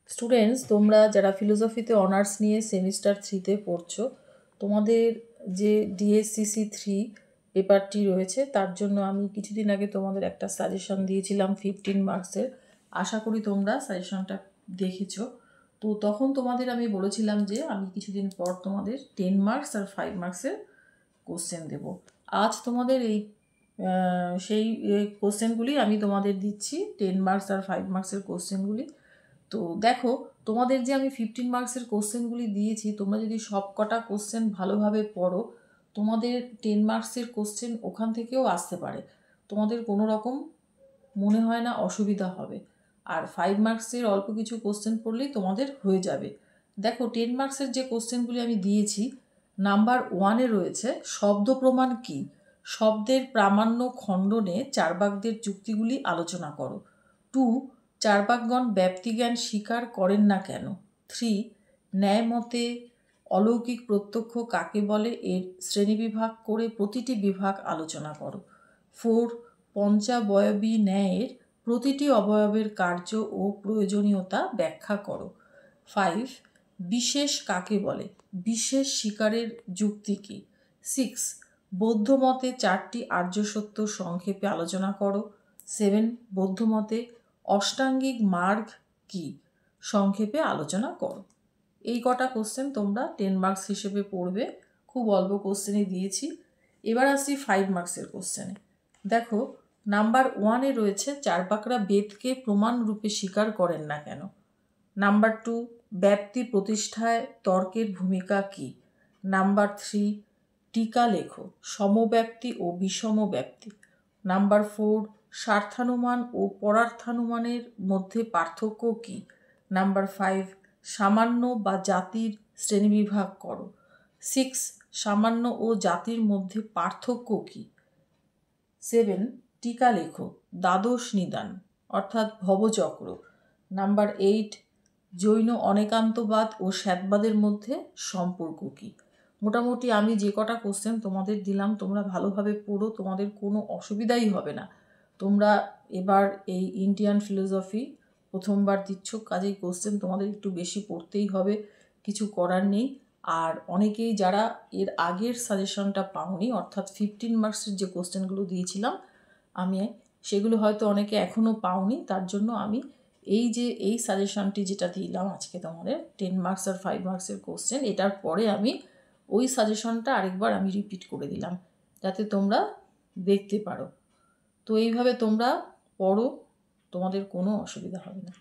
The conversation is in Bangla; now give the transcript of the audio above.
স্টুডেন্টস, তোমরা যারা ফিলোসফিতে অনার্স নিয়ে সেমিস্টার 3-তে পড়ছো, তোমাদের যে ডিএসসিসি 3 পেপারটি রয়েছে তার জন্য আমি কিছুদিন আগে তোমাদের একটা সাজেশন দিয়েছিলাম 15 মার্কসের। আশা করি তোমরা সাজেশনটা দেখেছো। তো তখন তোমাদের আমি বলেছিলাম যে আমি কিছুদিন পর তোমাদের 10 মার্কস আর 5 মার্কসের কোশ্চেন দেব। আজ তোমাদের এই সেই কোশ্চেনগুলি আমি তোমাদের দিচ্ছি, 10 মার্কস আর 5 মার্কসের কোশ্চেনগুলি। তো দেখো, তোমাদের যে আমি 15 মার্কসের কোশ্চেনগুলি দিয়েছি, তোমরা যদি সব কটা কোশ্চেন ভালোভাবে পড়ো, তোমাদের 10 মার্কসের কোশ্চেন ওখান থেকেও আসতে পারে। তোমাদের কোনো রকম মনে হয় না অসুবিধা হবে। আর 5 মার্কসের অল্প কিছু কোশ্চেন পড়লেই তোমাদের হয়ে যাবে। দেখো, 10 মার্কসের যে কোশ্চেনগুলি আমি দিয়েছি, নাম্বার 1-এ রয়েছে শব্দ প্রমাণ কী, শব্দের প্রামাণ্য খণ্ডনে চার্বাকদের যুক্তিগুলি আলোচনা করো। 2, চার্বাকগণ ব্যাপ্তিজ্ঞান স্বীকার করেন না কেন। 3, ন্যায়মতে অলৌকিক প্রত্যক্ষ কাকে বলে, এর শ্রেণীবিভাগ করে প্রতিটি বিভাগ আলোচনা করো। 4, পঞ্চাবয়বী ন্যায়ের প্রতিটি অবয়বের কার্য ও প্রয়োজনীয়তা ব্যাখ্যা করো। 5, বিশেষ কাকে বলে, বিশেষ স্বীকারের যুক্তি কী। 6, বৌদ্ধমতে 4টি আর্য সত্য সংক্ষেপে আলোচনা করো। 7, বৌদ্ধমতে অষ্টাঙ্গিক মার্গ কী, সংক্ষেপে আলোচনা করো। এই কটা কোশ্চেন তোমরা 10 মার্কস হিসেবে পড়বে। খুব অল্প কোশ্চেনই দিয়েছি। এবার আসছি 5 মার্কসের কোশ্চেনে। দেখো, নাম্বার 1-এ রয়েছে চার্বাকরা বেদকে প্রমাণ রূপে স্বীকার করেন না কেন। নাম্বার 2, ব্যাপ্তি প্রতিষ্ঠায় তর্কের ভূমিকা কী। নাম্বার 3, টিকা লেখো, সমব্যাপ্তি ও বিষম ব্যাপ্তি। নাম্বার 4, স্বার্থানুমান ও পরার্থানুমানের মধ্যে পার্থক্য কী। নাম্বার 5, সামান্য বা জাতির শ্রেণীবিভাগ করো। 6, সামান্য ও জাতির মধ্যে পার্থক্য কী। 7, টিকা লেখো, দ্বাদশ নিদান অর্থাৎ ভবচক্র। নাম্বার 8, জৈন অনেকান্তবাদ ও শ্বেতবাদের মধ্যে সম্পর্ক কী। মোটামুটি আমি যে কটা কোশ্চেন তোমাদের দিলাম, তোমরা ভালোভাবে পড়ো, তোমাদের কোনো অসুবিধাই হবে না। তোমরা এবার এই ইন্ডিয়ান ফিলোসফি প্রথমবার দিচ্ছ, কাজেই কোশ্চেন তোমাদের একটু বেশি পড়তেই হবে, কিছু করার নেই। আর অনেকেই যারা এর আগের সাজেশনটা পাওনি, অর্থাৎ 15 মার্কসের যে কোশ্চেনগুলো দিয়েছিলাম আমি, সেগুলো হয়তো অনেকে এখনও পাওনি। তার জন্য আমি এই সাজেশনটি যেটা দিলাম আজকে তোমাদের 10 মার্কস আর 5 মার্কসের কোশ্চেন, এটার পরে আমি ওই সাজেশনটা আরেকবার আমি রিপিট করে দিলাম, যাতে তোমরা দেখতে পারো। তো এইভাবে তোমরা পড়ো, তোমাদের কোনো অসুবিধা হবে না।